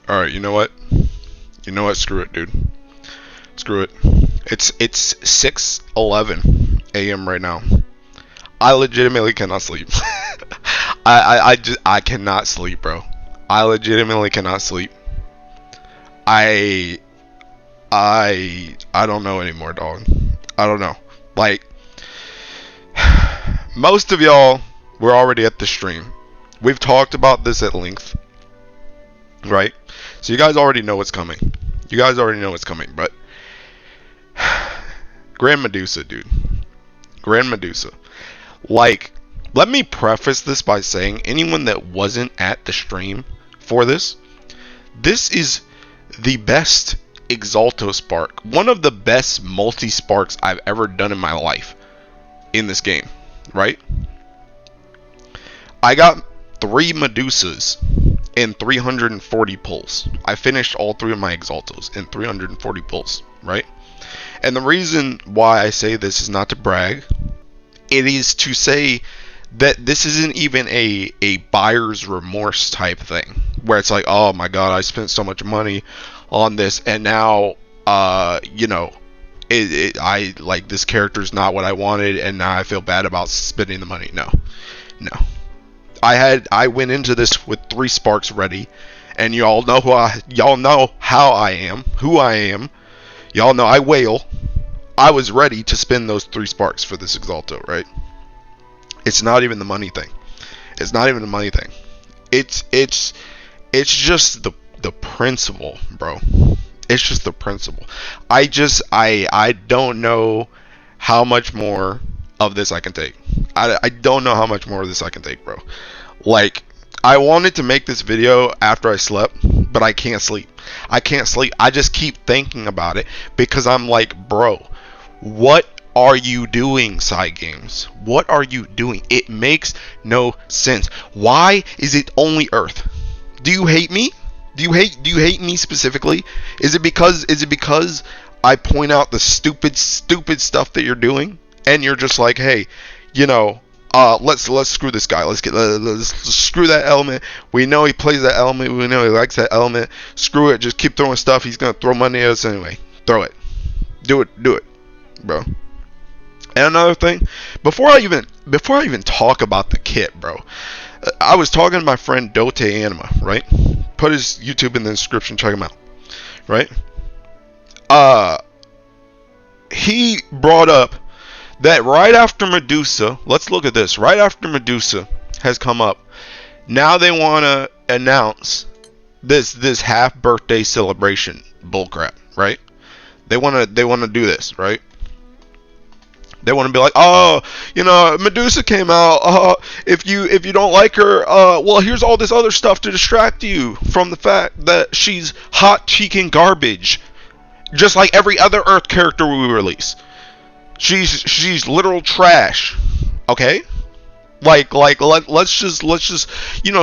All right, you know what? You know what? Screw it, dude. Screw it. It's 6:11 a.m. right now. I legitimately cannot sleep. I cannot sleep, bro. I legitimately cannot sleep. I I don't know anymore, dog. I don't know. Like, most of y'all were already at the stream. We've talked about this at length, right? So you guys already know what's coming. You guys already know what's coming, but Grand Medusa, dude. Grand Medusa. Like, let me preface this by saying anyone that wasn't at the stream for this, this is the best Exalto Spark. One of the best multi-sparks I've ever done in my life in this game, right? I got 3 Medusas in 340 pulls. I finished all 3 of my Exaltos in 340 pulls, right? And the reason why I say this is not to brag. It is to say that this isn't even a buyer's remorse type thing. Where it's like, oh my god, I spent so much money on this and now, I like this character's not what I wanted and now I feel bad about spending the money. No. No. I went into this with 3 sparks ready, and y'all know y'all know how I am, who I am. Y'all know I wail. I was ready to spend those 3 sparks for this Exalto, right? It's not even the money thing. It's not even the money thing. It's just the principle, bro. It's just the principle. I don't know how much more of this I can take. I don't know how much more of this I can take, bro. Like, I wanted to make this video after I slept, but I can't sleep. I can't sleep. I just keep thinking about it because I'm like, bro, what are you doing, side games? What are you doing? It makes no sense. Why is it only Earth? Do you hate me? Do you hate me specifically? Is it because I point out the stupid stuff that you're doing and you're just like, hey, let's screw this guy. Let's screw that element. We know he plays that element. We know he likes that element. Screw it. Just keep throwing stuff. He's gonna throw money at us anyway. Throw it. Do it, bro. And another thing, before I even talk about the kit, bro, I was talking to my friend Dote Anima, right? Put his YouTube in the description. Check him out, right? He brought up that right after Medusa, let's look at this. Right after Medusa has come up, now they want to announce this half birthday celebration bullcrap, right? They want to do this, right? They want to be like, oh, Medusa came out. If you don't like her, well, here's all this other stuff to distract you from the fact that she's hot cheeking garbage, just like every other Earth character we release. She's literal trash. Okay. Let's just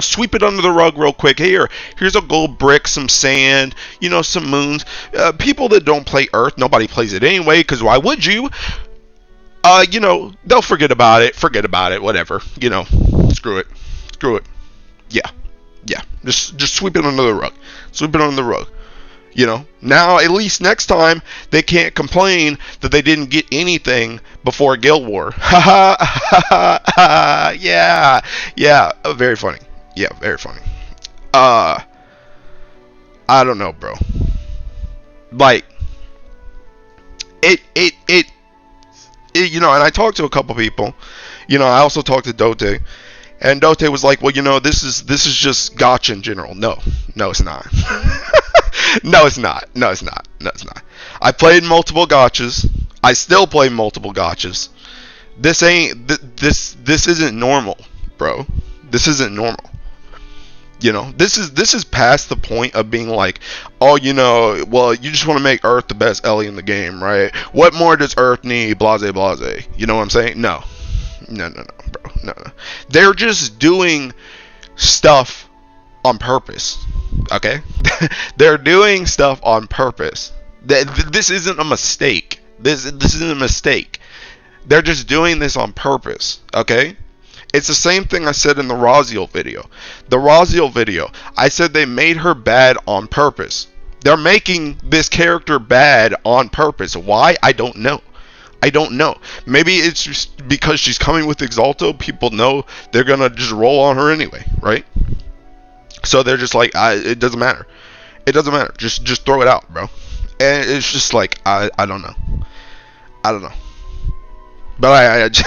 sweep it under the rug real quick. Here's a gold brick, some sand, some moons. People that don't play Earth, nobody plays it anyway, because why would you? They'll forget about it, whatever. Screw it. Yeah. Just sweep it under the rug. Sweep it under the rug. Now at least next time they can't complain that they didn't get anything before Guild War. Yeah. Very funny. Yeah, very funny. I don't know, bro. Like, and I talked to a couple people. I also talked to Dote, and Dote was like, well, this is just gacha in general. No, it's not. No, it's not. I played multiple gachas. I still play multiple gachas. This isn't normal, bro. This isn't normal. This is past the point of being like, oh, well, you just want to make Earth the best Ellie in the game, right? What more does Earth need? Blase. You know what I'm saying? No, bro. No. They're just doing stuff on purpose. Okay? They're doing stuff on purpose. This isn't a mistake. This isn't a mistake. They're just doing this on purpose. Okay? It's the same thing I said in the Raziel video. The Raziel video, I said they made her bad on purpose. They're making this character bad on purpose. Why? I don't know. I don't know. Maybe it's just because she's coming with Exalto. People know they're gonna just roll on her anyway, right? So they're just like, it doesn't matter. It doesn't matter. Just throw it out, bro. And it's just like, I don't know. I don't know. But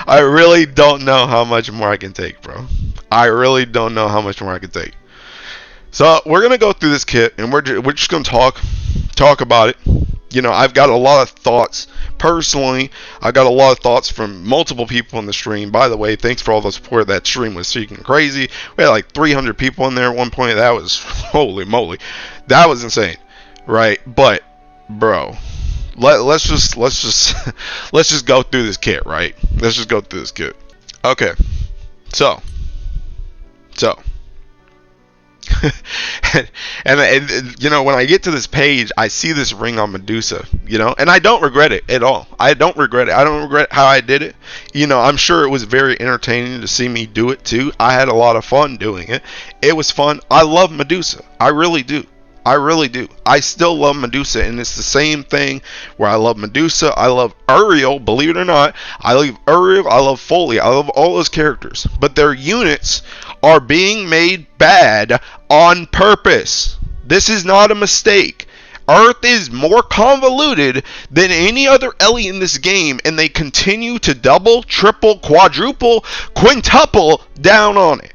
I really don't know how much more I can take, bro. I really don't know how much more I can take. So we're gonna go through this kit, and we're just gonna talk about it. You know, I've got a lot of thoughts. Personally, I got a lot of thoughts from multiple people in the stream. By the way, thanks for all the support. That stream was freaking crazy. We had like 300 people in there at one point. That was, holy moly, that was insane, right? But, bro, let's just let's just go through this kit, right? Let's just go through this kit. Okay, so. and you know, when I get to this page, I see this ring on Medusa, you know, and I don't regret it at all. I don't regret it. I don't regret how I did it. You know, I'm sure it was very entertaining to see me do it too. I had a lot of fun doing it. It was fun. I love Medusa. I really do. I really do. I still love Medusa, and it's the same thing where I love Medusa, I love Uriel, believe it or not. I love Uriel, I love Foley, I love all those characters. But their units are being made bad on purpose. This is not a mistake. Earth is more convoluted than any other Ellie in this game, and they continue to double, triple, quadruple, quintuple down on it.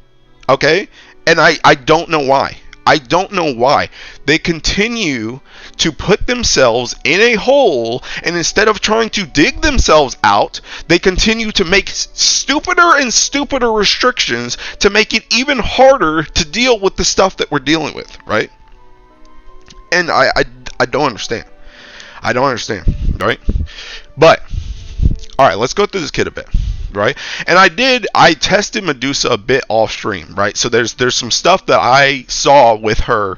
Okay? And I don't know why. I don't know why. They continue to put themselves in a hole, and instead of trying to dig themselves out, they continue to make stupider and stupider restrictions to make it even harder to deal with the stuff that we're dealing with, right? And I don't understand. I don't understand, right? But, alright, let's go through this kit a bit. Right, and I tested Medusa a bit off stream, right? So there's some stuff that I saw with her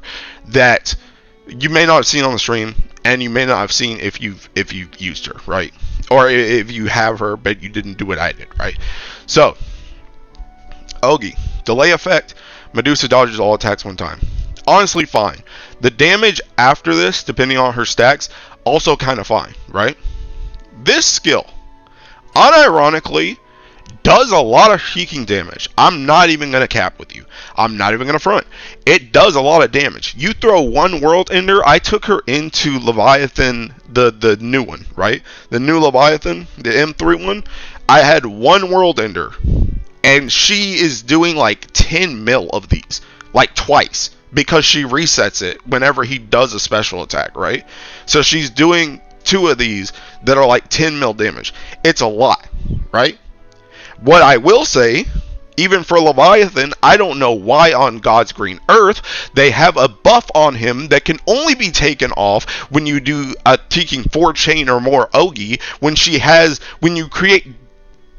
that you may not have seen on the stream, and you may not have seen if you've used her, right? Or if you have her but you didn't do what I did, right? So Ogi, delay effect, Medusa dodges all attacks one time. Honestly, fine. The damage after this, depending on her stacks, also kind of fine, right? This skill, unironically, does a lot of sheaking damage. I'm not even going to cap with you. I'm not even going to front. It does a lot of damage. You throw one world ender. I took her into Leviathan, the new one, right? The new Leviathan, the M3 one. I had one world ender, and she is doing like 10 mil of these, like twice, because she resets it whenever he does a special attack, right? So she's doing 2 of these that are like 10 mil damage. It's a lot, right? What I will say, even for Leviathan, I don't know why on God's green earth they have a buff on him that can only be taken off when you do a taking 4 chain or more Ogi, when you create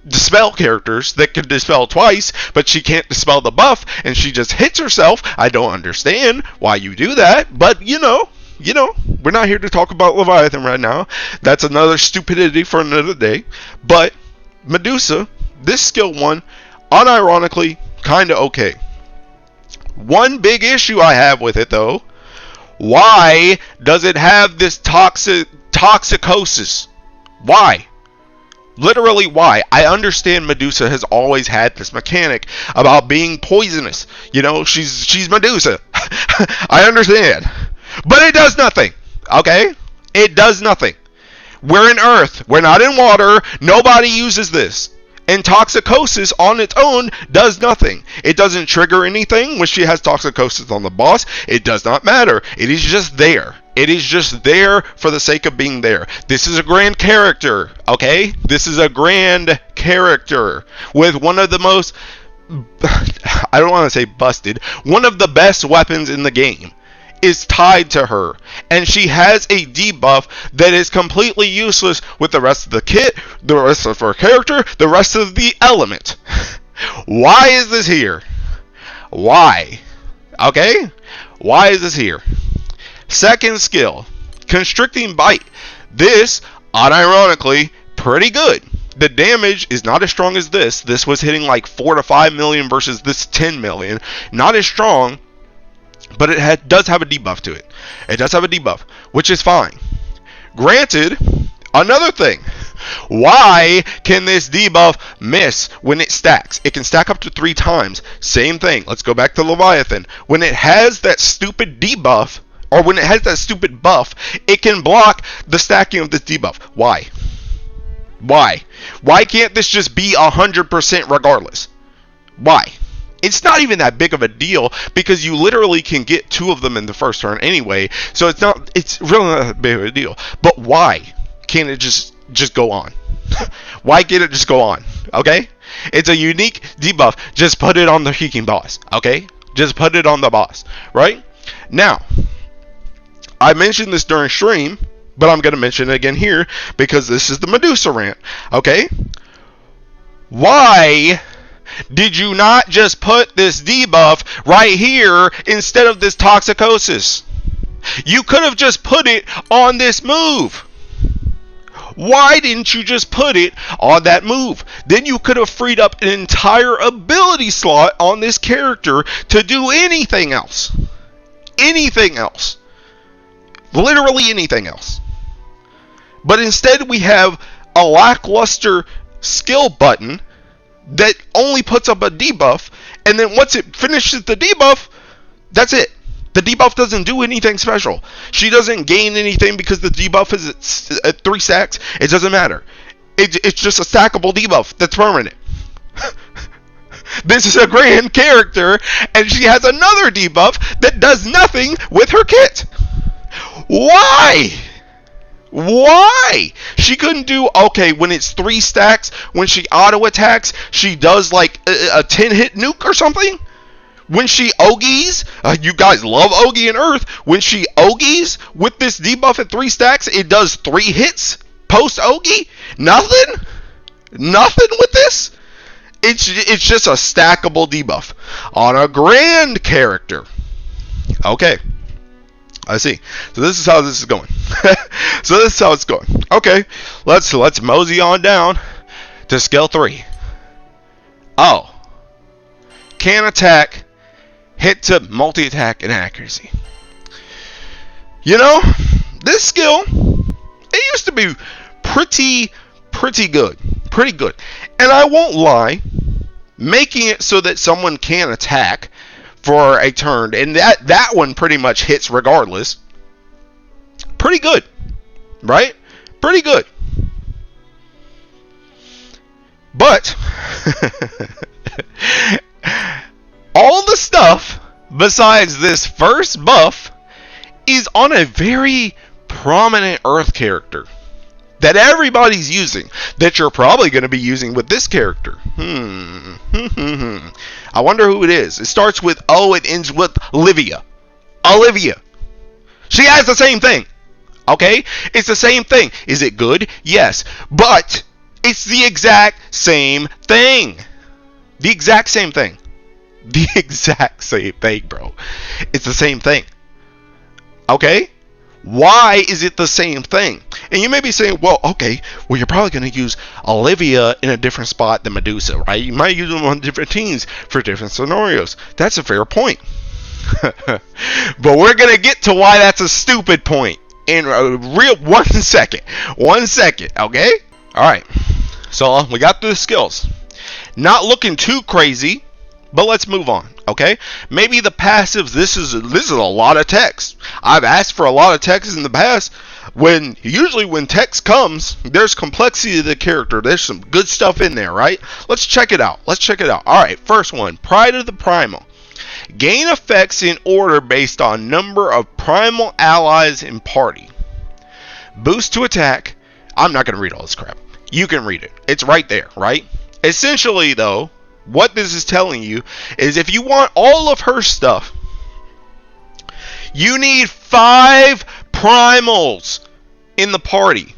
dispel characters that can dispel twice, but she can't dispel the buff and she just hits herself. I don't understand why you do that, but you know, we're not here to talk about Leviathan right now. That's another stupidity for another day. But Medusa, this skill 1, unironically, kind of okay. One big issue I have with it, though, why does it have this toxicosis? Why? Literally, why? I understand Medusa has always had this mechanic about being poisonous. You know, she's Medusa. I understand. But it does nothing, okay? It does nothing. We're in Earth. We're not in water. Nobody uses this. And toxicosis on its own does nothing. It doesn't trigger anything when she has toxicosis on the boss. It does not matter. It is just there. It is just there for the sake of being there. This is a grand character, okay? This is a grand character with one of the most, I don't want to say busted, one of the best weapons in the game is tied to her, and she has a debuff that is completely useless with the rest of the kit, the rest of her character, the rest of the element. Why is this here? Why? Okay? Why is this here? Second skill, Constricting Bite. This, unironically, pretty good. The damage is not as strong as this. This was hitting like 4 to 5 million versus this 10 million. Not as strong, but it does have a debuff to it. It does have a debuff, which is fine. Granted, another thing. Why can this debuff miss when it stacks? It can stack up to 3 times. Same thing. Let's go back to Leviathan. When it has that stupid debuff, or when it has that stupid buff, it can block the stacking of this debuff. Why? Why? Why can't this just be 100% regardless? Why? It's not even that big of a deal because you literally can get 2 of them in the first turn anyway. So it's really not that big of a deal. But why can't it just go on? Why can't it just go on? Okay? It's a unique debuff. Just put it on the freaking boss. Okay? Just put it on the boss. Right? Now, I mentioned this during stream, but I'm going to mention it again here because this is the Medusa Rant. Okay? Why did you not just put this debuff right here instead of this Toxicosis? You could have just put it on this move. Why didn't you just put it on that move? Then you could have freed up an entire ability slot on this character to do anything else. Anything else. Literally anything else. But instead we have a lackluster skill button that only puts up a debuff, and then once it finishes the debuff, that's it. The debuff doesn't do anything special. She doesn't gain anything because the debuff is at 3 stacks. It doesn't matter. It's just a stackable debuff that's permanent. This is a grand character, and she has another debuff that does nothing with her kit. Why? Why? She couldn't do, okay, when it's 3 stacks, when she auto attacks, she does like a 10-hit nuke or something? When she Ogies, you guys love Ogie and Earth, when she Ogies with this debuff at 3 stacks, it does 3 hits post Ogie? Nothing? Nothing with this? It's just a stackable debuff on a grand character. Okay. I see. So this is how this is going. So this is how it's going. Okay, let's mosey on down to skill 3. Oh, can attack, hit to multi-attack and accuracy. You know, this skill, it used to be pretty good, and I won't lie, making it so that someone can attack for a turn, and that one pretty much hits regardless. Pretty good, right? Pretty good. But all the stuff besides this first buff is on a very prominent Earth character that everybody's using, that you're probably going to be using with this character. I wonder who it is. It starts with O, it ends with Olivia. Olivia. She has the same thing. Okay? It's the same thing. Is it good? Yes. But it's the exact same thing. The exact same thing. The exact same thing, bro. It's the same thing. Okay? Why is it the same thing? And you may be saying, well, okay, well, you're probably going to use Olivia in a different spot than Medusa, right? You might use them on different teams for different scenarios. That's a fair point. But we're going to get to why that's a stupid point in a real 1 second. 1 second, okay? All right. So we got through the skills. Not looking too crazy, but let's move on, okay? Maybe the passives, this is a lot of text. I've asked for a lot of text in the past. Usually when text comes, there's complexity to the character. There's some good stuff in there, right? Let's check it out. All right, first one, Pride of the Primal. Gain effects in order based on number of primal allies in party. Boost to attack. I'm not going to read all this crap. You can read it. It's right there, right? Essentially, though, what this is telling you is if you want all of her stuff, you need 5 primals in the party.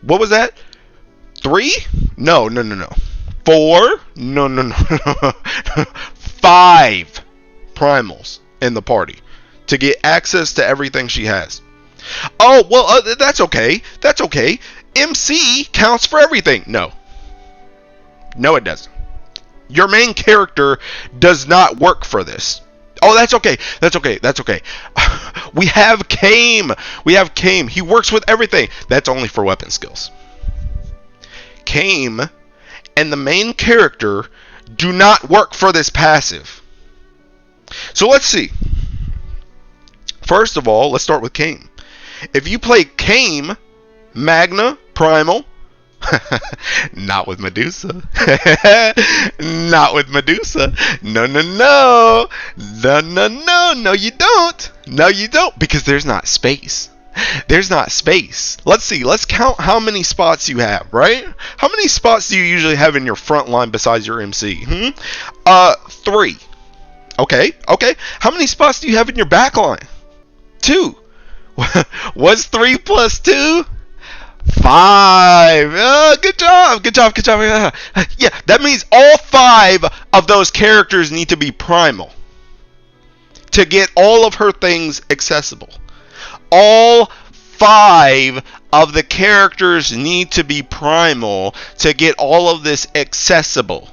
What was that? 3? No. 4? No. 5 primals in the party to get access to everything she has. Oh, well, that's okay. MC counts for everything. No. No, it doesn't. Your main character does not work for this. Oh, that's okay. That's okay. That's okay. We have Kame. We have Kame. He works with everything. That's only for weapon skills. Kame and the main character do not work for this passive. So let's see. First of all, let's start with Kame. If you play Kame, Magna, Primal, not with Medusa. Not with Medusa. No, no, no. No, no, no. No, you don't. No, you don't. Because there's not space. There's not space. Let's see. Let's count how many spots you have, right? How many spots do you usually have in your front line besides your MC? 3. Okay, okay. How many spots do you have in your back line? 2. What's 3 plus 2? 5. Good job. Good job. Good job. Yeah, that means all 5 of those characters need to be primal to get all of her things accessible. All 5 of the characters need to be primal to get all of this accessible.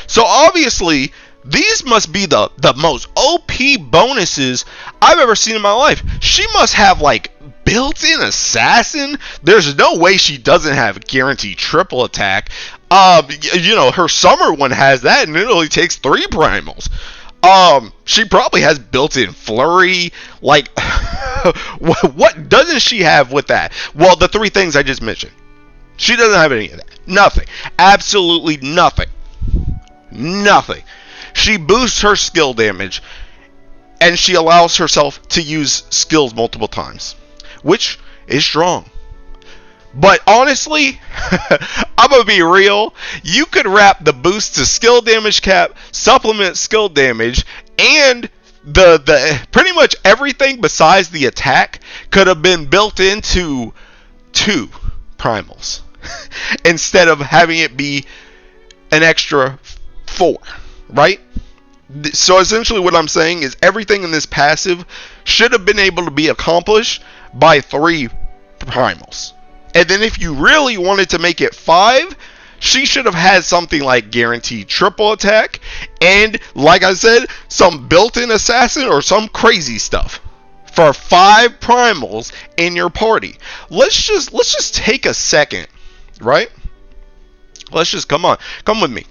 So obviously, these must be the most OP bonuses I've ever seen in my life. She must have like built-in assassin. There's no way she doesn't have guaranteed triple attack. You know, her summer one has that, and it only takes 3 primals. She probably has built-in flurry. Like, what doesn't she have with that? Well, the 3 things I just mentioned. She doesn't have any of that. Nothing. Absolutely nothing. Nothing. She boosts her skill damage, and she allows herself to use skills multiple times, which is strong. But honestly, I'm going to be real. You could wrap the boost to skill damage cap, supplement skill damage, and the pretty much everything besides the attack could have been built into 2 primals instead of having it be an extra 4, right? So essentially what I'm saying is everything in this passive should have been able to be accomplished by 3 primals. And then if you really wanted to make it 5, she should have had something like guaranteed triple attack and, like I said, some built-in assassin or some crazy stuff for 5 primals in your party. Let's just take a second, right? Let's just come with me.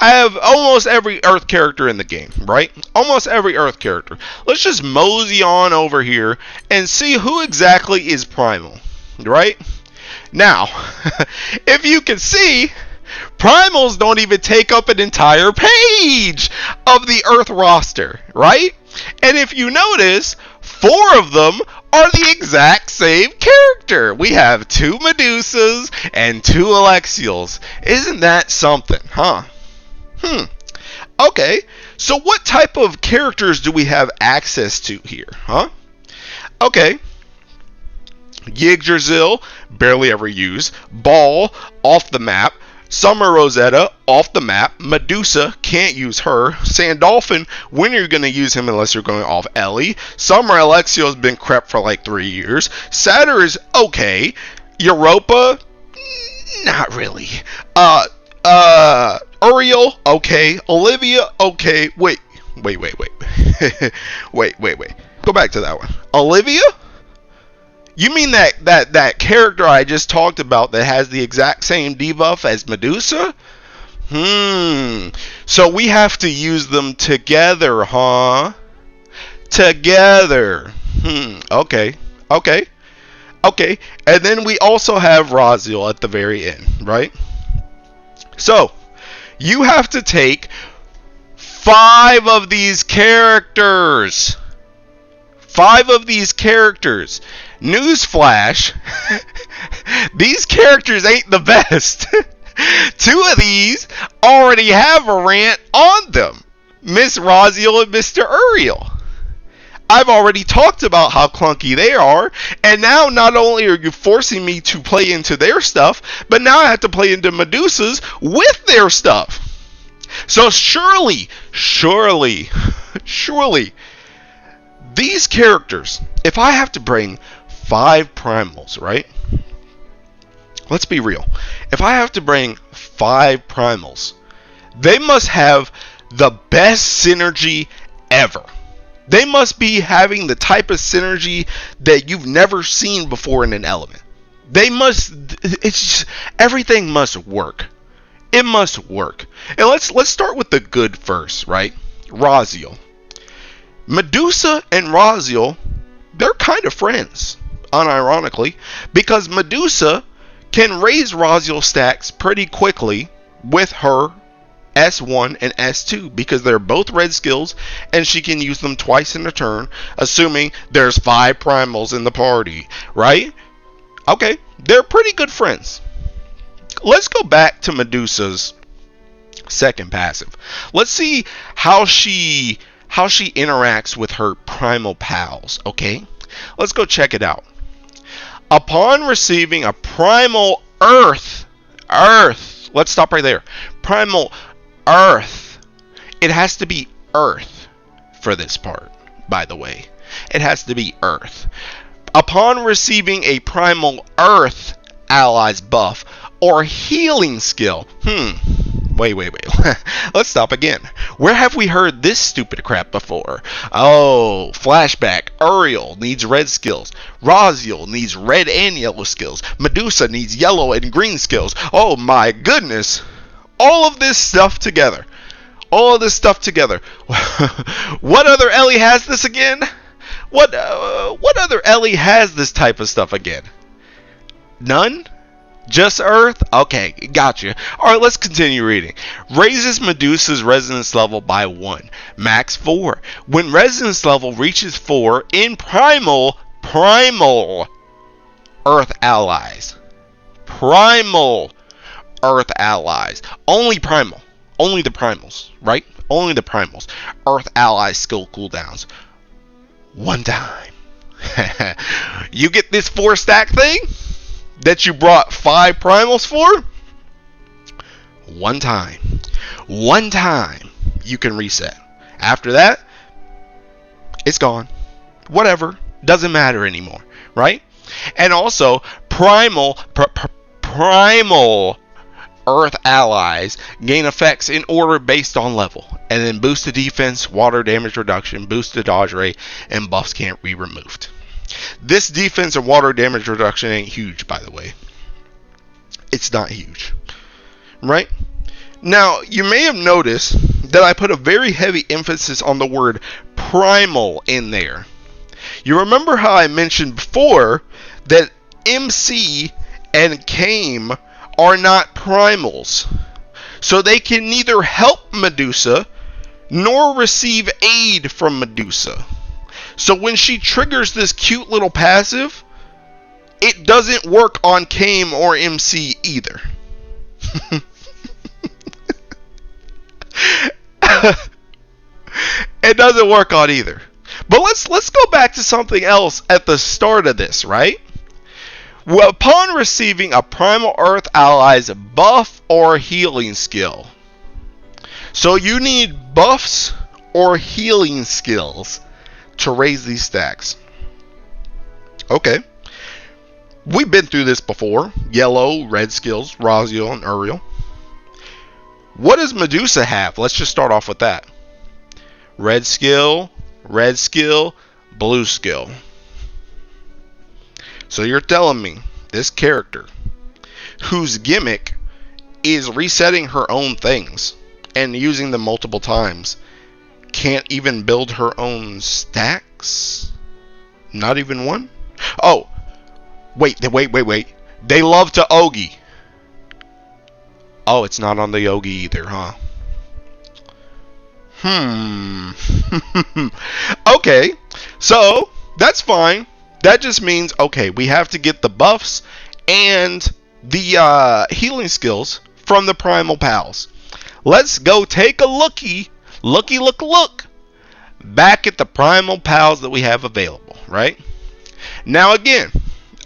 I have almost every Earth character in the game, right? Almost every Earth character. Let's just mosey on over here and see who exactly is primal, right? Now, if you can see, primals don't even take up an entire page of the Earth roster, right? And if you notice, 4 of them are the exact same character. We have 2 Medusas and 2 Alexials. Isn't that something, huh? Okay, so what type of characters do we have access to here, huh? Okay. Yggdrasil, barely ever use. Ball, off the map. Summer Rosetta, off the map. Medusa, can't use her. Sandolphin, when are you going to use him unless you're going off Ellie? Summer Alexio has been crap for like 3 years. Satyr is okay. Europa, not really. Uriel, okay. Olivia, okay. Wait. Wait. Go back to that one. Olivia? You mean that character I just talked about that has the exact same debuff as Medusa? So we have to use them together, huh? Together. Okay. And then we also have Raziel at the very end, right? So, you have to take 5 of these characters. 5 of these characters. Newsflash, these characters ain't the best. 2 of these already have a rant on them. Miss Raziel and Mr. Uriel. I've already talked about how clunky they are, and now not only are you forcing me to play into their stuff, but now I have to play into Medusa's with their stuff. So surely, these characters, if I have to bring 5 primals, right? Let's be real. If I have to bring 5 primals, they must have the best synergy ever. They must be having the type of synergy that you've never seen before in an element. They must, it's just, everything must work. It must work. And let's start with the good first, right? Raziel. Medusa and Raziel, they're kind of friends, unironically, because Medusa can raise Raziel stacks pretty quickly with her S1 and S2 because they're both red skills and she can use them twice in a turn, assuming there's 5 primals in the party, right? Okay, they're pretty good friends. Let's go back to Medusa's second passive. Let's see how she interacts with her primal pals, okay? Let's go check it out. Upon receiving a primal earth, let's stop right there. Primal earth. It has to be earth for this part, by the way. It has to be earth. Upon receiving a primal earth allies buff or healing skill. Wait. Let's stop again. Where have we heard this stupid crap before? Oh, flashback. Uriel needs red skills. Raziel needs red and yellow skills. Medusa needs yellow and green skills. Oh my goodness. All of this stuff together. What other Ellie has this again? What other Ellie has this type of stuff again? None? Just Earth? Okay, gotcha. Alright, let's continue reading. Raises Medusa's resonance level by 1. Max 4. When resonance level reaches 4 in primal Earth allies. Primal Earth allies. Only primal. Only the primals, right? Only the primals. Earth allies skill cooldowns. 1 time. You get this 4 stack thing that you brought 5 primals for? 1 time. 1 time you can reset. After that, it's gone. Whatever. Doesn't matter anymore, right? And also, primal Earth allies gain effects in order based on level, and then boost to defense, water damage reduction, boost to dodge rate, and buffs can't be removed. This defense and water damage reduction ain't huge, by the way. It's not huge, right? Now, you may have noticed that I put a very heavy emphasis on the word primal in there. You remember how I mentioned before that MC and Kame are not primals, so they can neither help Medusa nor receive aid from Medusa. So when she triggers this cute little passive, it doesn't work on Kame or MC either. It doesn't work on either. But let's go back to something else at the start of this, right? Well, upon receiving a primal Earth ally's buff or healing skill. So you need buffs or healing skills to raise these stacks. Okay. We've been through this before. Yellow, red skills, Raziel, and Uriel. What does Medusa have? Let's just start off with that. Red skill, blue skill. So you're telling me this character, whose gimmick is resetting her own things and using them multiple times, can't even build her own stacks? Not even one? Oh, wait. They love to Ogi. Oh, it's not on the Ogi either, huh? Okay, so that's fine. That just means, okay, we have to get the buffs and the healing skills from the primal pals. Let's go take a look back at the primal pals that we have available, right? Now again,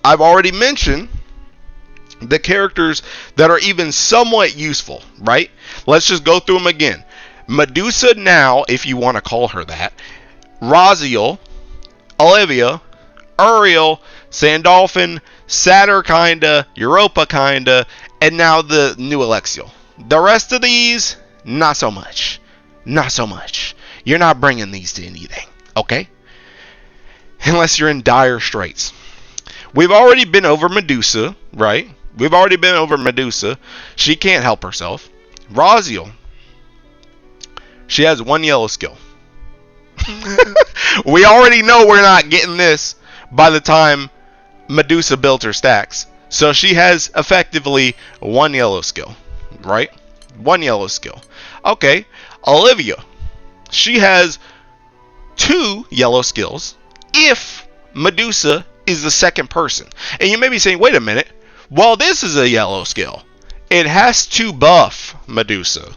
I've already mentioned the characters that are even somewhat useful, right? Let's just go through them again. Medusa now, if you want to call her that, Raziel, Olivia, Uriel, Sandolphin, Satyr kinda, Europa kinda, and now the new Alexiel. The rest of these, not so much. Not so much. You're not bringing these to anything, okay? Unless you're in dire straits. We've already been over Medusa, right? We've already been over Medusa. She can't help herself. Raziel. She has 1 yellow skill. We already know we're not getting this by the time Medusa built her stacks. So she has effectively 1 yellow skill, right? 1 yellow skill. Okay, Olivia. She has 2 yellow skills if Medusa is the second person. And you may be saying, wait a minute. Well, this is a yellow skill. It has to buff Medusa.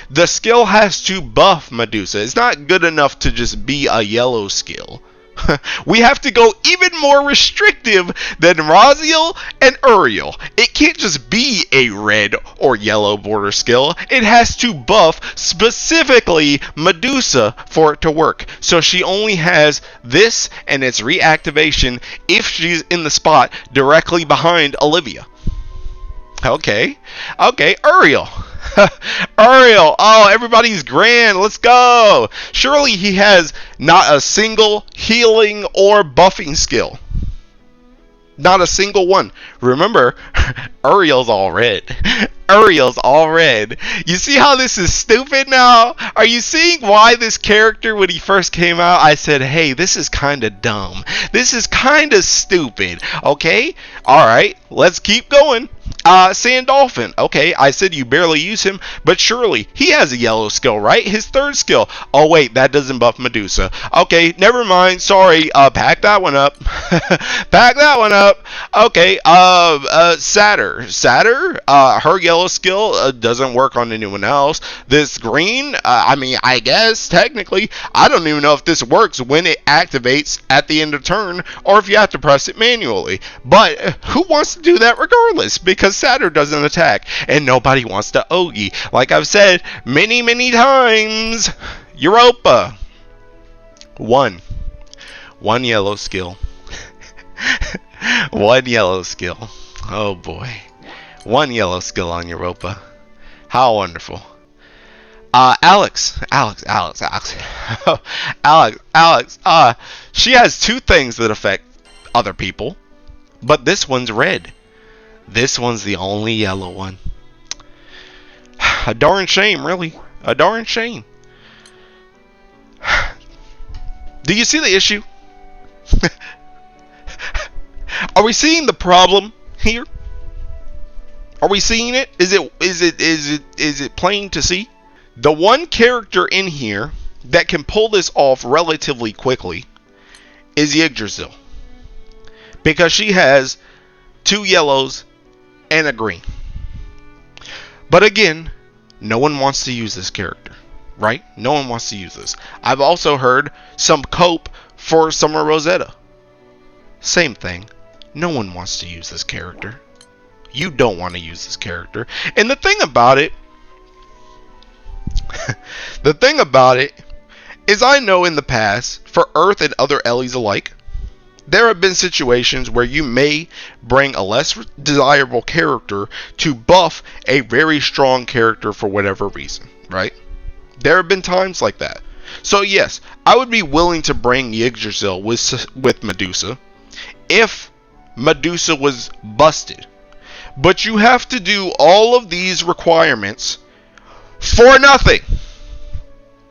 The skill has to buff Medusa. It's not good enough to just be a yellow skill. We have to go even more restrictive than Raziel and Uriel. It can't just be a red or yellow border skill. It has to buff specifically Medusa for it to work. So she only has this and its reactivation if she's in the spot directly behind Olivia. Okay, Uriel. Uriel, oh, everybody's grand. Let's go. Surely he has not a single healing or buffing skill. Not a single one. Remember, Uriel's all red. Uriel's all red. You see how this is stupid now? Are you seeing why this character, when he first came out, I said, hey, this is kind of dumb. This is kind of stupid. Okay? Alright, let's keep going. Sandolphin. Okay, I said you barely use him, but surely he has a yellow skill, right? His third skill. Oh wait, that doesn't buff Medusa. Okay, never mind. Sorry. Pack that one up. Pack that one up. Okay. Satyr. Her yellow skill doesn't work on anyone else. This green. I mean, I guess technically, I don't even know if this works when it activates at the end of turn, or if you have to press it manually. But who wants to do that regardless? Because Satyr doesn't attack, and nobody wants to Ogi. Like I've said many times, Europa. One yellow skill. 1 yellow skill. Oh boy. 1 yellow skill on Europa. How wonderful. Alex. She has 2 things that affect other people, but this one's red. This one's the only yellow one. A darn shame, really. A darn shame. Do you see the issue? Are we seeing the problem here? Are we seeing it? Is it plain to see? The one character in here that can pull this off relatively quickly is Yggdrasil, because she has 2 yellows and a green. But again, no one wants to use this character, right? No one wants to use this. I've also heard some cope for Summer Rosetta. Same thing. No one wants to use this character. You don't want to use this character. And the thing about it is, I know in the past, for Earth and other Ellies alike, there have been situations where you may bring a less desirable character to buff a very strong character for whatever reason, right? There have been times like that. So yes, I would be willing to bring Yggdrasil with Medusa if Medusa was busted. But you have to do all of these requirements for nothing.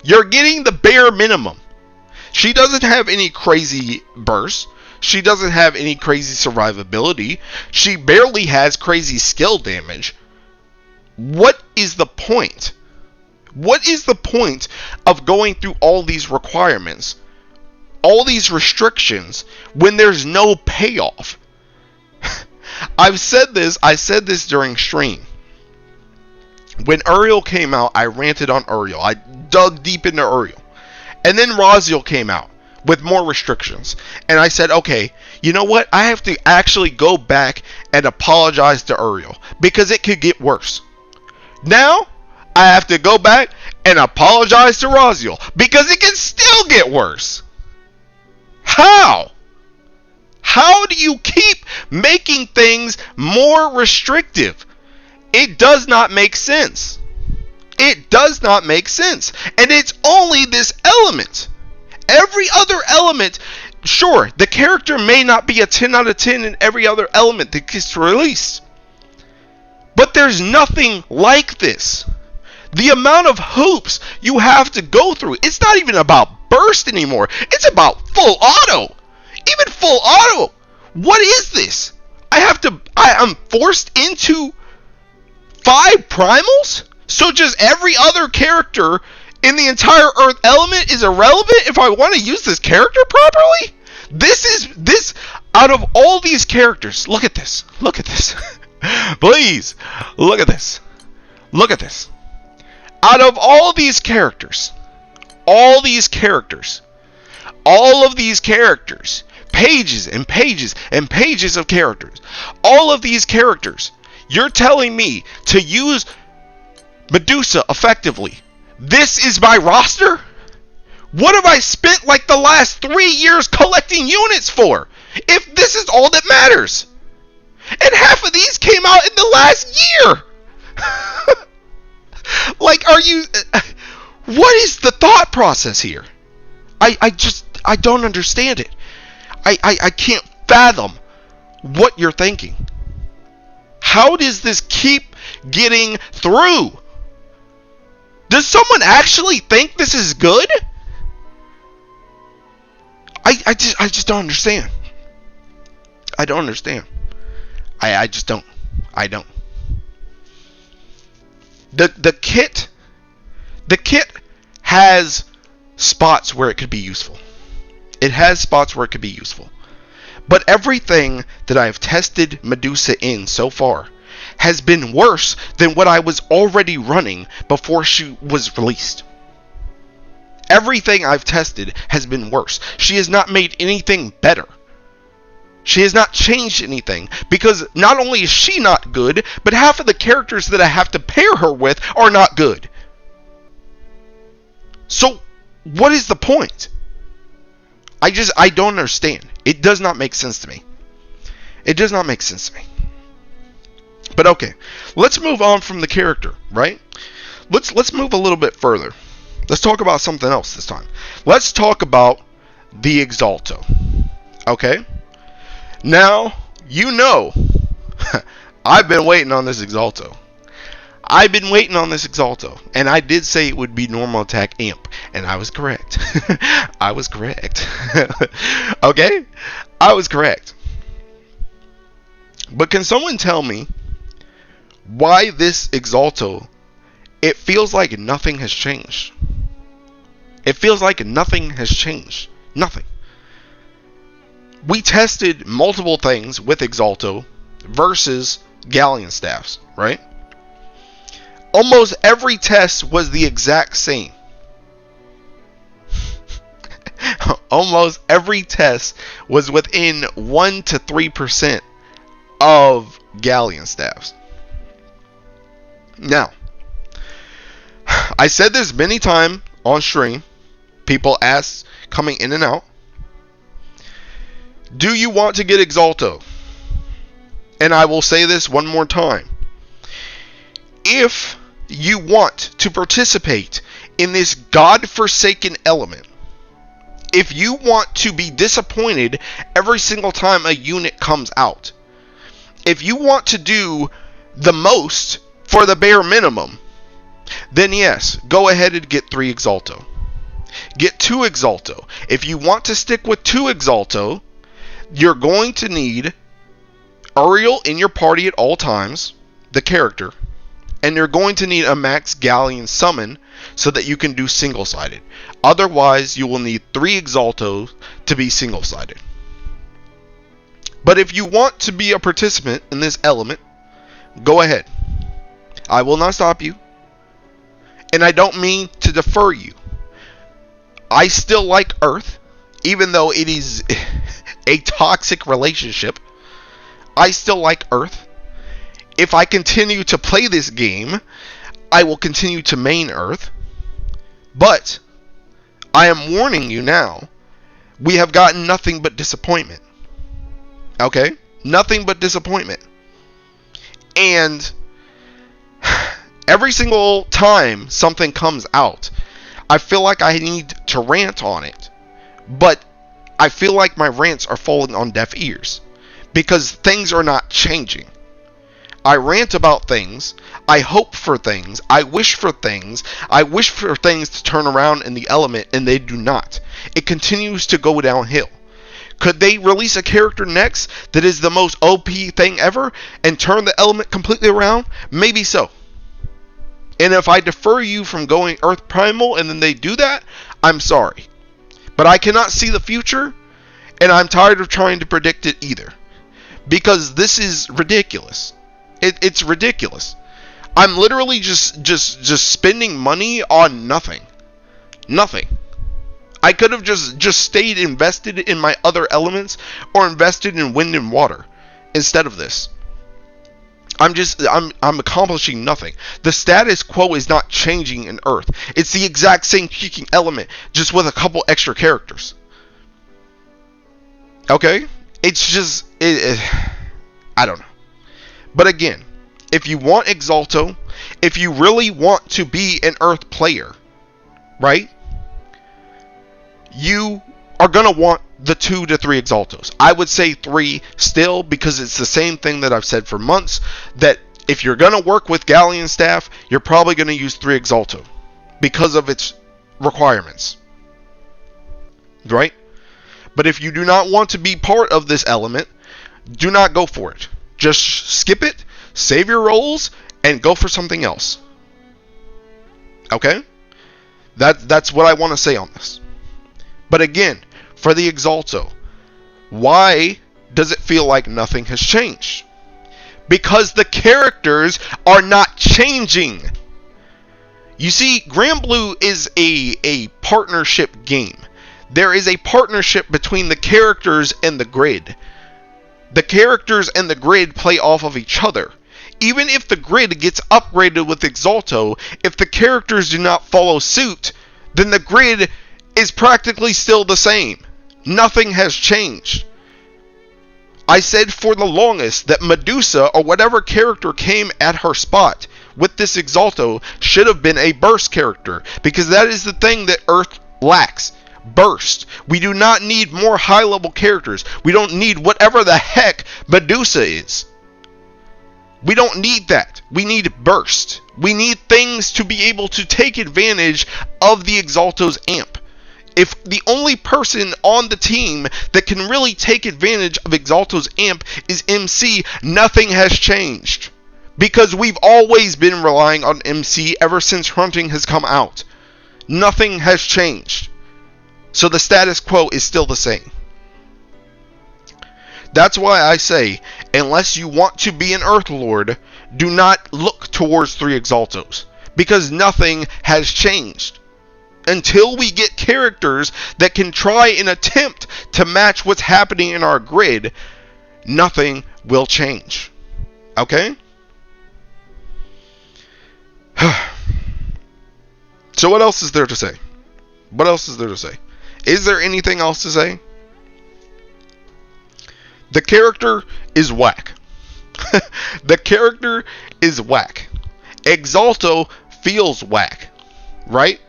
You're getting the bare minimum. She doesn't have any crazy bursts. She doesn't have any crazy survivability. She barely has crazy skill damage. What is the point? What is the point of going through all these requirements, all these restrictions, when there's no payoff? I said this during stream. When Uriel came out, I ranted on Uriel. I dug deep into Uriel. And then Raziel came out with more restrictions. And I said, okay, you know what? I have to actually go back and apologize to Uriel, because it could get worse. Now, I have to go back and apologize to Raziel, because it can still get worse. How? How do you keep making things more restrictive? It does not make sense. It does not make sense. And it's only this element. Every other element, sure, the character may not be a 10 out of 10 in every other element that gets released. But there's nothing like this. The amount of hoops you have to go through, it's not even about burst anymore. It's about full auto. Even full auto. What is this? I am forced into 5 primals? So just every other character in the entire Earth element is irrelevant if I want to use this character properly? This out of all these characters, look at this. Look at this. Please, look at this. Look at this. Out of all these characters, all of these characters, pages and pages and pages of characters, all of these characters, you're telling me to use Medusa effectively. This is my roster? What have I spent like the last 3 years collecting units for? If this is all that matters. And half of these came out in the last year. Like, are you... What is the thought process here? I don't understand it. I can't fathom what you're thinking. How does this keep getting through? Does someone actually think this is good? I just don't understand. I don't understand. I just don't. I don't. The kit has spots where it could be useful. It has spots where it could be useful. But everything that I've tested Medusa in so far has been worse than what I was already running before she was released. Everything I've tested has been worse. She has not made anything better. She has not changed anything, because not only is she not good, but half of the characters that I have to pair her with are not good. So, what is the point? I don't understand. It does not make sense to me. It does not make sense to me. But okay, let's move on from the character, right? Let's move a little bit further. Let's talk about something else this time. Let's talk about the Exalto. Okay? Now, you know, I've been waiting on this Exalto. I've been waiting on this Exalto. And I did say it would be normal attack amp. And I was correct. I was correct. Okay? I was correct. But can someone tell me why this Exalto, it feels like nothing has changed? It feels like nothing has changed. Nothing. We tested multiple things with Exalto versus Galleon staffs, right? Almost every test was the exact same. Almost every test was within 1 to 3% of Galleon staffs. Now, I said this many times on stream. People ask, coming in and out, do you want to get Exalto? And I will say this one more time. If you want to participate in this godforsaken element, if you want to be disappointed every single time a unit comes out, if you want to do the most for the bare minimum, then yes, go ahead and get 3 Exalto. Get 2 Exalto. If you want to stick with 2 Exalto, you're going to need Uriel in your party at all times, the character, and you're going to need a max Galleon summon so that you can do single-sided. Otherwise, you will need 3 Exaltos to be single-sided. But if you want to be a participant in this element, go ahead. I will not stop you. And I don't mean to defer you. I still like Earth, even though it is a toxic relationship. I still like Earth. If I continue to play this game, I will continue to main Earth. But I am warning you now, we have gotten nothing but disappointment. Okay? Nothing but disappointment. And every single time something comes out, I feel like I need to rant on it. But I feel like my rants are falling on deaf ears because things are not changing. I rant about things, I hope for things, I wish for things to turn around in the element, and they do not. It continues to go downhill. Could they release a character next that is the most OP thing ever and turn the element completely around? Maybe so. And if I defer you from going Earth Primal and then they do that, I'm sorry. But I cannot see the future, and I'm tired of trying to predict it either. Because this is ridiculous. It's ridiculous. I'm literally just spending money on nothing. Nothing. I could have just stayed invested in my other elements or invested in wind and water instead of this. I'm accomplishing nothing. The status quo is not changing in Earth. It's the exact same kicking element, just with a couple extra characters. Okay? It's just I don't know. But again, if you want Exalto, if you really want to be an Earth player, right? You are going to want the 2 to 3 Exaltos. I would say 3 still, because it's the same thing that I've said for months, that if you're going to work with Galleon staff, you're probably going to use 3 Exalto because of its requirements. Right? But if you do not want to be part of this element, do not go for it. Just skip it, save your rolls, and go for something else. Okay? That's what I want to say on this. But again, for the Exalto, why does it feel like nothing has changed? Because the characters are not changing. You see, Granblue is a partnership game. There is a partnership between the characters and the grid. The characters and the grid play off of each other. Even if the grid gets upgraded with Exalto, if the characters do not follow suit, then the grid is practically still the same. Nothing has changed. I said for the longest that Medusa, or whatever character came at her spot with this Exalto, should have been a burst character, because that is the thing that Earth lacks. Burst. We do not need more high level characters. We don't need whatever the heck Medusa is. We don't need that. We need burst. We need things to be able to take advantage of the Exalto's amp. If the only person on the team that can really take advantage of Exalto's amp is MC, nothing has changed. Because we've always been relying on MC ever since Hunting has come out. Nothing has changed. So the status quo is still the same. That's why I say, unless you want to be an Earth Lord, do not look towards 3 Exaltos. Because nothing has changed. Until we get characters that can try and attempt to match what's happening in our grid, nothing will change. Okay? So what else is there to say? What else is there to say? Is there anything else to say? The character is whack. The character is whack. Exalto feels whack. Right?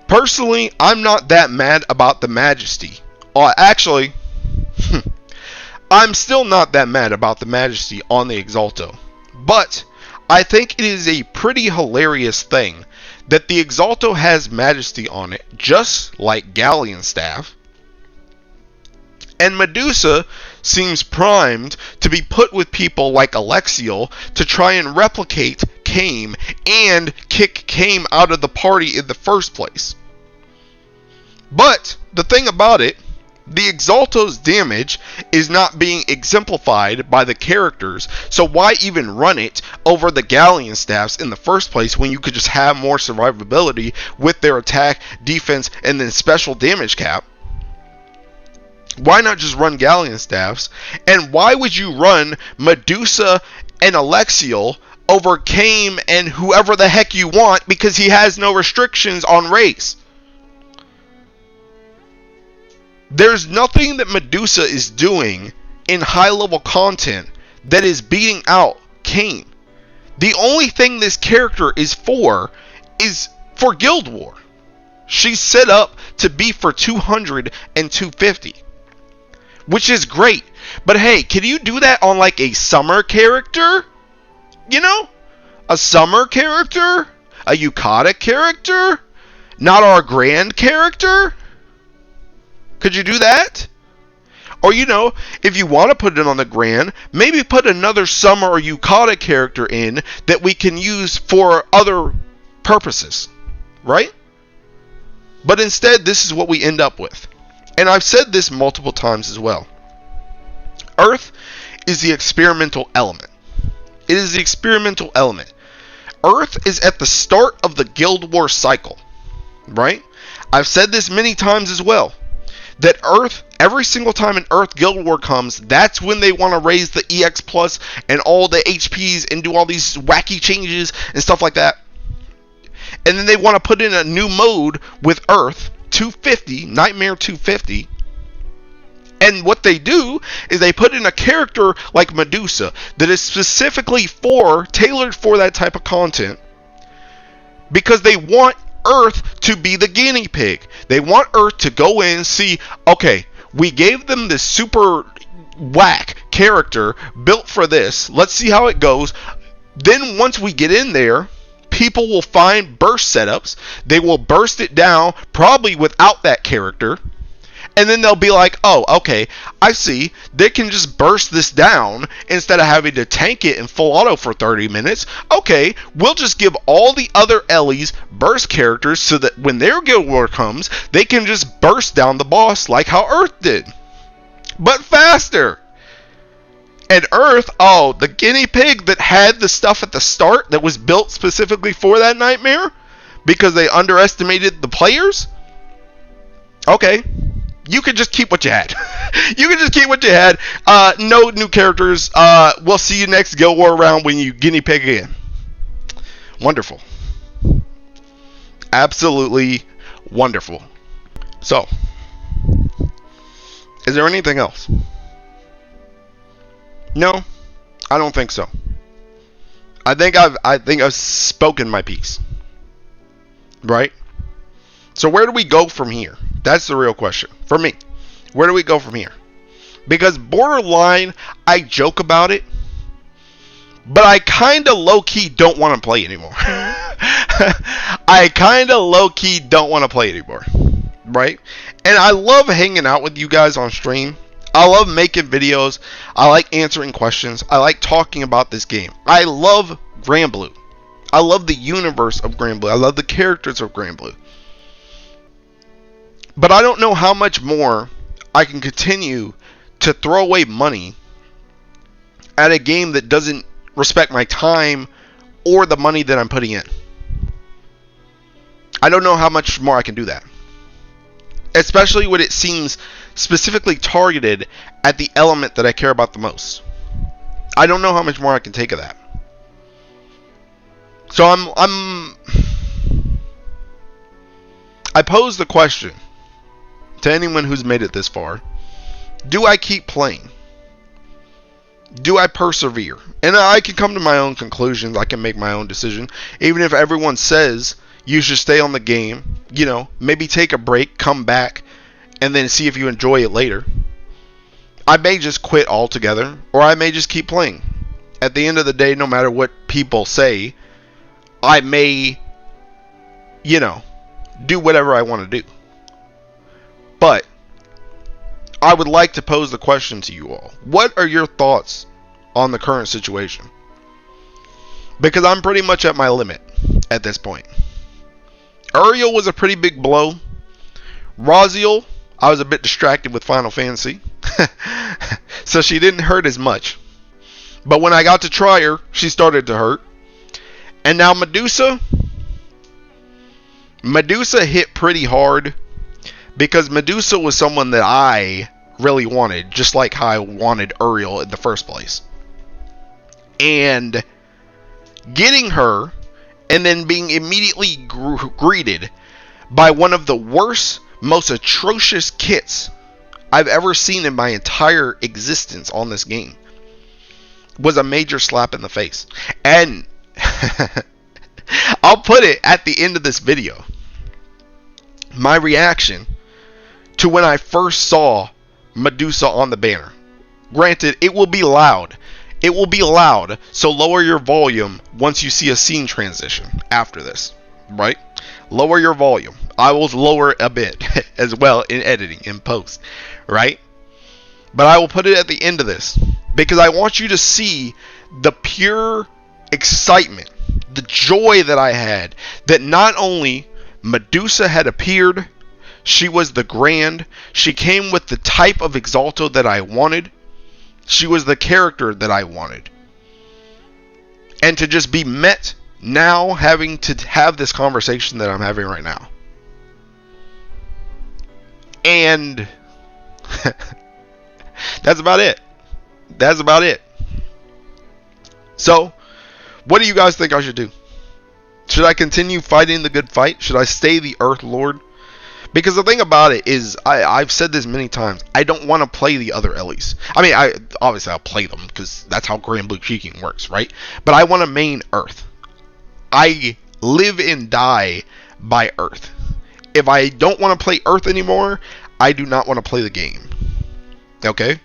Personally, I'm not that mad about the Majesty. Actually, I'm still not that mad about the Majesty on the Exalto. But I think it is a pretty hilarious thing that the Exalto has Majesty on it, just like Galleon Staff. And Medusa seems primed to be put with people like Alexiel to try and replicate Kame and kick Kame out of the party in the first place. But the thing about it, the Exalto's damage is not being exemplified by the characters, so why even run it over the Galleon staffs in the first place when you could just have more survivability with their attack, defense, and then special damage cap? Why not just run Galleon staffs? And why would you run Medusa and Alexiel over Kame and whoever the heck you want because he has no restrictions on race? There's nothing that Medusa is doing in high level content that is beating out Kayn. The only thing this character is for Guild War. She's set up to be for 200 and 250, which is great. But hey, can you do that on like a summer character? You know? A summer character? A Yukata character? Not our grand character? Could you do that? Or, you know, if you want to put it on the grand, maybe put another summer or Yukata character in that we can use for other purposes. Right? But instead, this is what we end up with. And I've said this multiple times as well. Earth is the experimental element. It is the experimental element. Earth is at the start of the Guild War cycle. Right? I've said this many times as well. That Earth, every single time an Earth Guild War comes, that's when they want to raise the EX Plus and all the HPs and do all these wacky changes and stuff like that. And then they want to put in a new mode with Earth 250, Nightmare 250. And what they do is they put in a character like Medusa that is specifically tailored for that type of content. Because they want Earth to be the guinea pig. They want Earth to go in and see, okay, we gave them this super whack character built for this. Let's see how it goes. Then once we get in there, people will find burst setups. They will burst it down, probably without that character. And then they'll be like, oh, okay, I see. They can just burst this down instead of having to tank it in full auto for 30 minutes. Okay, we'll just give all the other Ellies burst characters so that when their Guild War comes, they can just burst down the boss like how Earth did. But faster. And Earth, oh, the guinea pig that had the stuff at the start that was built specifically for that nightmare because they underestimated the players? Okay. You can just keep what you had. You can just keep what you had. No new characters. We'll see you next Guild War round when you guinea pig again. Wonderful. Absolutely wonderful. So, is there anything else? No, I don't think so. I think I've spoken my piece. Right? So where do we go from here? That's the real question. For me, where do we go from here? Because borderline, I joke about it, but I kind of low-key don't want to play anymore. I kind of low-key don't want to play anymore. Right? And I love hanging out with you guys on stream. I love making videos. I like answering questions. I like talking about this game. I love Granblue. I love the universe of Granblue. I love the characters of Granblue. But I don't know how much more I can continue to throw away money at a game that doesn't respect my time or the money that I'm putting in. I don't know how much more I can do that. Especially when it seems specifically targeted at the element that I care about the most. I don't know how much more I can take of that. So I pose the question to anyone who's made it this far. Do I keep playing? Do I persevere? And I can come to my own conclusions. I can make my own decision. Even if everyone says you should stay on the game, you know, maybe take a break, come back, and then see if you enjoy it later. I may just quit altogether, or I may just keep playing. At the end of the day, no matter what people say, I may, you know, do whatever I want to do. But I would like to pose the question to you all. What are your thoughts on the current situation? Because I'm pretty much at my limit at this point. Uriel was a pretty big blow. Raziel, I was a bit distracted with Final Fantasy. So she didn't hurt as much. But when I got to try her, she started to hurt. And now Medusa hit pretty hard. Because Medusa was someone that I really wanted. Just like how I wanted Uriel in the first place. And getting her and then being immediately greeted by one of the worst, most atrocious kits I've ever seen in my entire existence on this game was a major slap in the face. And I'll put it at the end of this video. My reaction to when I first saw Medusa on the banner. Granted, it will be loud. It will be loud, so lower your volume once you see a scene transition after this, right? Lower your volume. I will lower it a bit as well in editing, in post, right? But I will put it at the end of this because I want you to see the pure excitement, the joy that I had that not only Medusa had appeared, she was the Grand, she came with the type of Exalto that I wanted, she was the character that I wanted. And to just be met now having to have this conversation that I'm having right now. And that's about it. That's about it. So, what do you guys think I should do? Should I continue fighting the good fight? Should I stay the Earth Lord? Because the thing about it is, I've said this many times, I don't want to play the other Ellies. I mean, obviously I'll play them, because that's how Grand Blue Cheeking works, right? But I want to main Earth. I live and die by Earth. If I don't want to play Earth anymore, I do not want to play the game. Okay?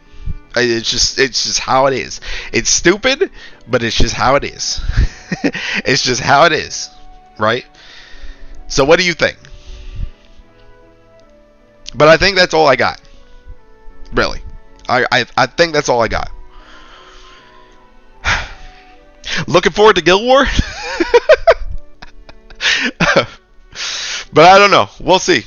It's just how it is. It's stupid, but it's just how it is. It's just how it is, right? So what do you think? But I think that's all I got. Really. I think that's all I got. Looking forward to Guild War? But I don't know. We'll see.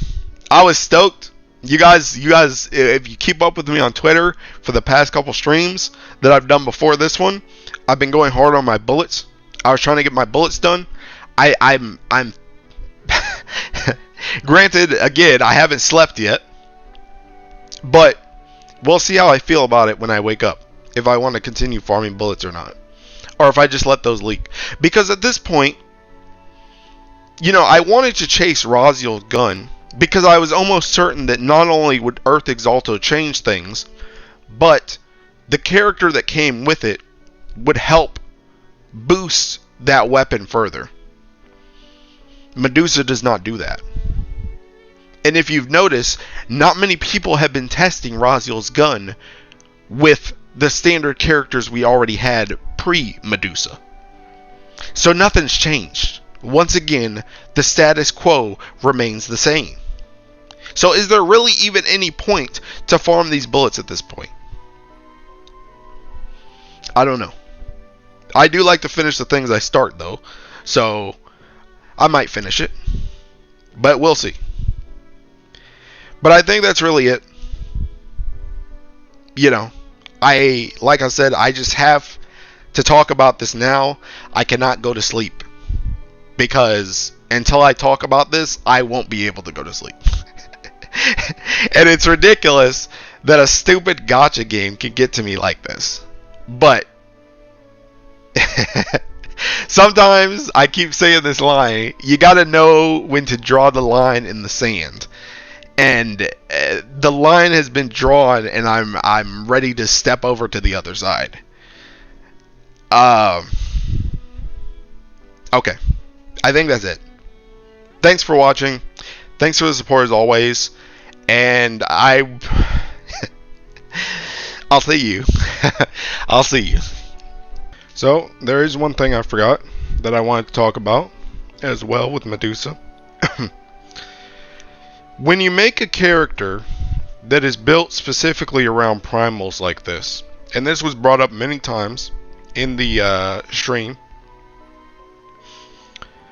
I was stoked. You guys, if you keep up with me on Twitter for the past couple streams that I've done before this one, I've been going hard on my bullets. I was trying to get my bullets done. I'm granted, again, I haven't slept yet, but we'll see how I feel about it when I wake up, if I want to continue farming bullets or not, or if I just let those leak. Because at this point, you know, I wanted to chase Raziel's gun because I was almost certain that not only would Earth Exalto change things, but the character that came with it would help boost that weapon further. Medusa does not do that. And if you've noticed, not many people have been testing Raziel's gun with the standard characters we already had pre-Medusa. So nothing's changed. Once again, the status quo remains the same. So is there really even any point to farm these bullets at this point? I don't know. I do like to finish the things I start though, so I might finish it, but we'll see. But I think that's really it. You know, like I said, I just have to talk about this now. I cannot go to sleep because until I talk about this, I won't be able to go to sleep. And it's ridiculous that a stupid gacha game can get to me like this. But sometimes I keep saying this line, you gotta know when to draw the line in the sand. And the line has been drawn, and I'm ready to step over to the other side. Okay, I think that's it. Thanks for watching. Thanks for the support as always. And I'll see you. I'll see you. So there is one thing I forgot that I wanted to talk about as well with Medusa. When you make a character that is built specifically around primals like this, and this was brought up many times in the stream,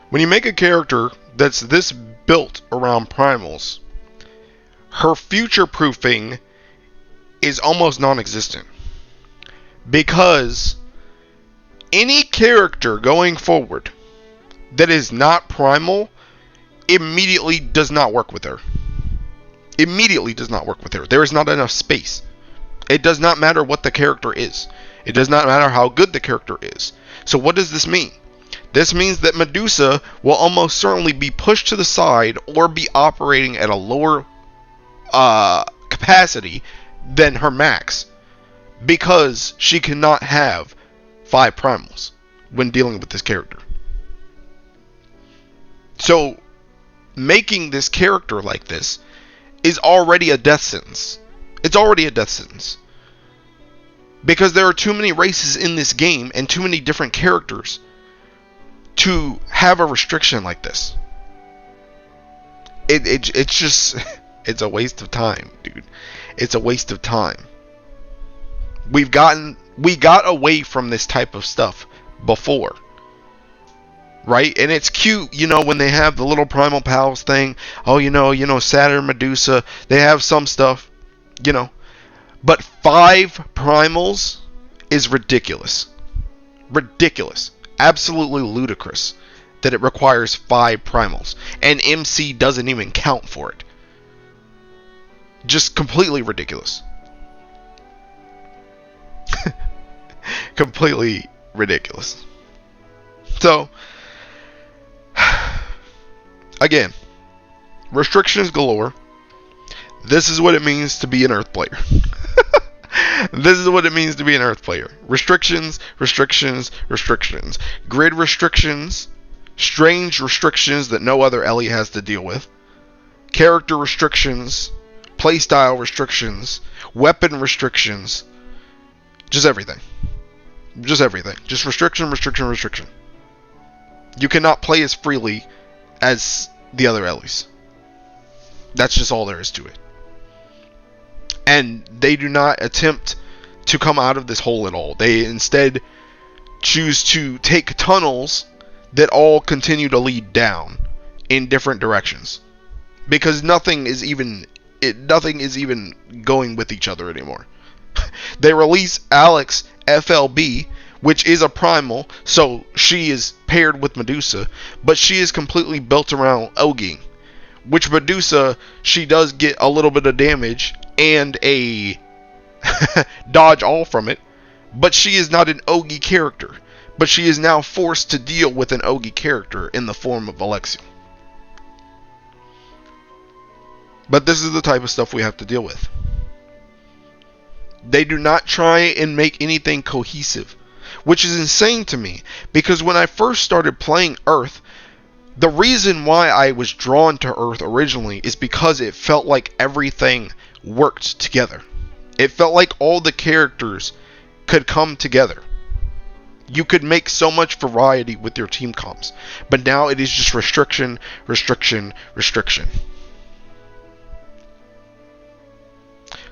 when you make a character that's this built around primals, her future proofing is almost non-existent, because any character going forward that is not primal immediately does not work with her. Immediately does not work with her. There is not enough space. It does not matter what the character is. It does not matter how good the character is. So what does this mean? This means that Medusa will almost certainly be pushed to the side or be operating at a lower capacity than her max, because she cannot have 5 primals when dealing with this character. So making this character like this is already a death sentence. It's already a death sentence. Because there are too many races in this game and too many different characters to have a restriction like this. It's just, it's a waste of time, dude. It's a waste of time. We got away from this type of stuff before. Right? And it's cute, you know, when they have the little Primal Pals thing. Oh, you know, Saturn, Medusa, they have some stuff, you know. But 5 primals is ridiculous. Ridiculous. Absolutely ludicrous that it requires 5 primals. And MC doesn't even count for it. Just completely ridiculous. Completely ridiculous. So, again, restrictions galore. This is what it means to be an Earth player. This is what it means to be an Earth player. Restrictions, restrictions, restrictions. Grid restrictions. Strange restrictions that no other Ellie has to deal with. Character restrictions. Playstyle restrictions. Weapon restrictions. Just everything. Just everything. Just restriction, restriction, restriction. You cannot play as freely as the other Ellies. That's just all there is to it. And they do not attempt to come out of this hole at all. They instead choose to take tunnels that all continue to lead down in different directions. Because nothing is even going with each other anymore. They release Alex FLB, which is a primal, so she is paired with Medusa, but she is completely built around Ogi. Which Medusa, she does get a little bit of damage and a dodge all from it, but she is not an Ogi character. But she is now forced to deal with an Ogi character in the form of Alexia. But this is the type of stuff we have to deal with. They do not try and make anything cohesive, which is insane to me, because when I first started playing Earth, the reason why I was drawn to Earth originally is because it felt like everything worked together. It felt like all the characters could come together. You could make so much variety with your team comps, but now it is just restriction, restriction, restriction.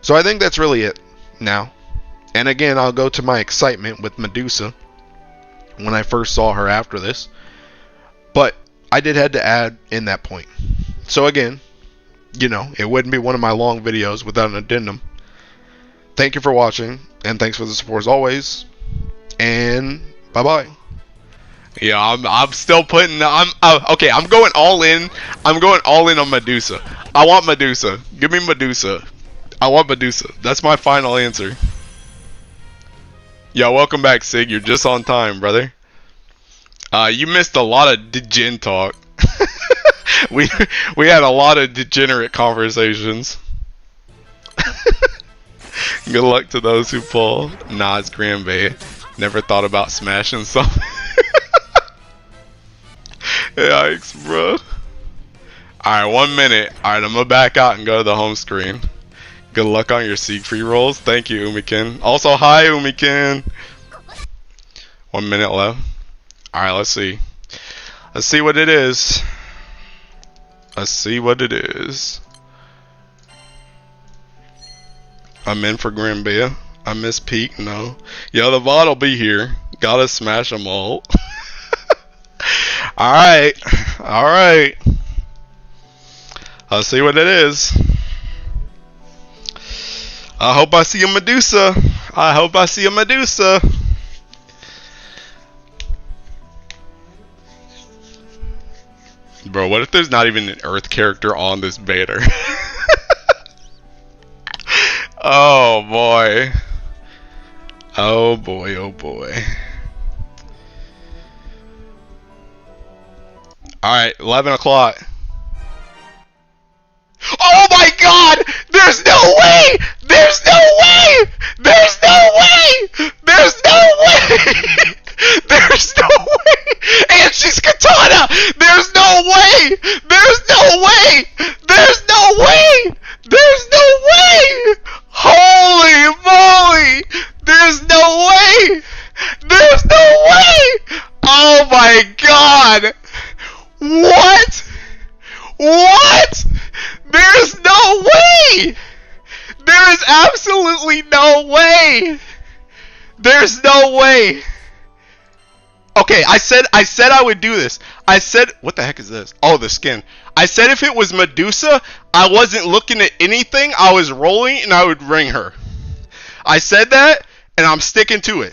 So I think that's really it now. And again, I'll go to my excitement with Medusa when I first saw her after this. But I did have to add in that point. So again, you know, it wouldn't be one of my long videos without an addendum. Thank you for watching, and thanks for the support as always. And bye-bye. Yeah, I'm still putting, okay, I'm going all in. I'm going all in on Medusa. I want Medusa. Give me Medusa. I want Medusa. That's my final answer. Yo, welcome back, Sig. You're just on time, brother. You missed a lot of degen talk. we had a lot of degenerate conversations. Good luck to those who pull. Nah, it's Grand Bay. Never thought about smashing something. Yikes, bro. Alright, 1 minute. Alright, I'm gonna back out and go to the home screen. Good luck on your Siegfried rolls. Thank you, Umikin. Also, hi, Umikin. 1 minute left. Alright, let's see. Let's see what it is. Let's see what it is. I'm in for Grimbea. I miss Peak, no. Yo, the VOD will be here. Gotta smash them all. Alright. Alright. Let's see what it is. I hope I see a Medusa. I hope I see a Medusa. Bro, what if there's not even an Earth character on this banner? Oh boy. Oh boy, oh boy. Alright, 11 o'clock. Oh my god! There's no way! absolutely no way. There's no way. Okay, I said I would do this. I said, what the heck is this? Oh, the skin. I said if it was Medusa, I wasn't looking at anything. I was rolling and I would ring her. I said that, and I'm sticking to it.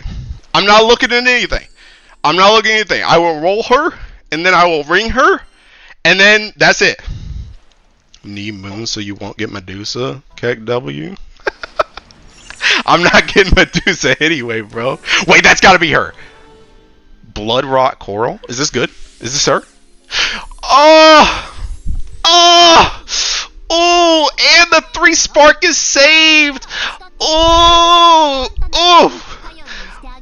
I'm not looking at anything. I'm not looking at anything. I will roll her, and then I will ring her, and then that's it. Need moon so you won't get Medusa? Keck W? I'm not getting Medusa anyway, bro. Wait, that's gotta be her. Blood Rot Coral? Is this good? Is this her? Oh! Oh! Oh! And the 3 spark is saved! Oh! Oh!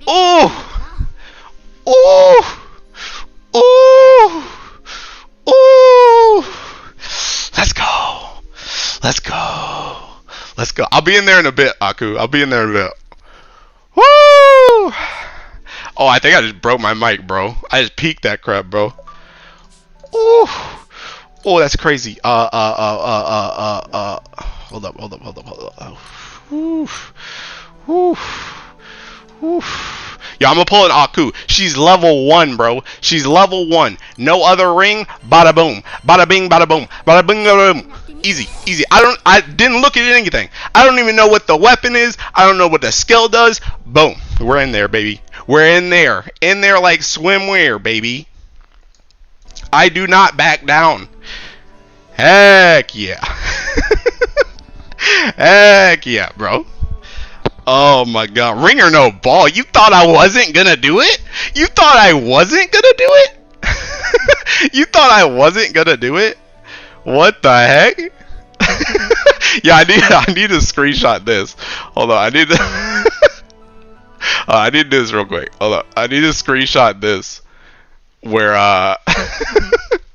Oh! Oh! Oh! Oh! Let's go! Let's go! Let's go. I'll be in there in a bit, Aku. I'll be in there in a bit. Woo! Oh, I think I just broke my mic, bro. I just peaked that crap, bro. Ooh. Oh, that's crazy. Hold up. Oof. Oof. Oof. Yeah, I'm gonna pull an Aku. She's level 1, bro. She's level 1. No other ring. Bada boom. Bada bing, bada boom. Bada bing, bada boom. Easy, easy. I didn't look at anything. I don't even know what the weapon is. I don't know what the skill does. Boom. We're in there, baby. We're in there. In there like swimwear, baby. I do not back down. Heck yeah. Heck yeah, bro. Oh my god. Ring or no ball. You thought I wasn't gonna do it? You thought I wasn't gonna do it? You thought I wasn't gonna do it? What the heck? Yeah, I need to screenshot this. Hold on, I need to I need to do this real quick. Hold on. I need to screenshot this where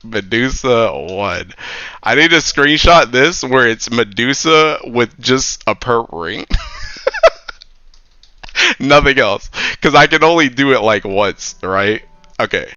Medusa won. I need to screenshot this where it's Medusa with just a perp ring. Nothing else. Because I can only do it like once, right? Okay.